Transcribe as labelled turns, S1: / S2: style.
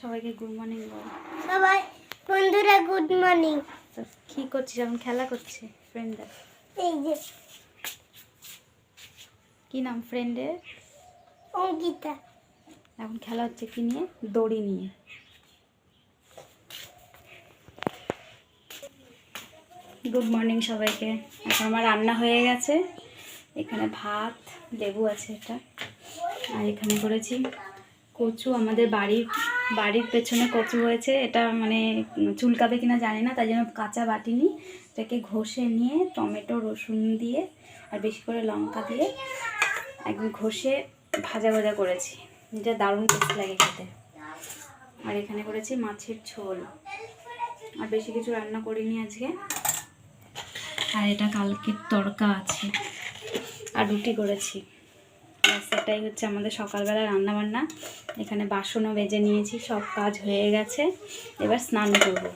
S1: সবাইকে good morning বল।
S2: সবাই বন্ধুরা গুড মর্নিং।
S1: কি করছিস? এখন খেলা করছে ফ্রেন্ডরা।
S2: এই যে
S1: কি নাম ফ্রেন্ডের?
S2: অঙ্কিতা।
S1: এখন খেলা হচ্ছে কি নিয়ে? দড়ি নিয়ে। গুড মর্নিং সবাইকে। এখন আমার রান্না হয়ে গেছে। এখানে ভাত, লেবু আছে এটা, আর এখানে করেছি কচু। আমাদের বাড়ির পেছনে কচু হয়েছে। এটা মানে চুলকাবে কিনা জানি না, তাই জন্য কাঁচা বাটিনি, এটাকে ঘষে নিয়ে টমেটো রসুন দিয়ে আর বেশি করে লঙ্কা দিয়ে একদম ঘষে ভাজা ভাজা করেছি, যেটা দারুণ টেস্ট লাগে খেতে। আর এখানে করেছি মাছের ঝোল। আর বেশি কিছু রান্না করিনি আজকে। আর এটা কালকের তড়কা আছে, আর রুটি করেছি। সেটাই হচ্ছে আমাদের সকালবেলা রান্নাবান্না। এখানে বাসনও বেজে নিয়েছি, সব কাজ হয়ে গেছে। এবার স্নান করবো।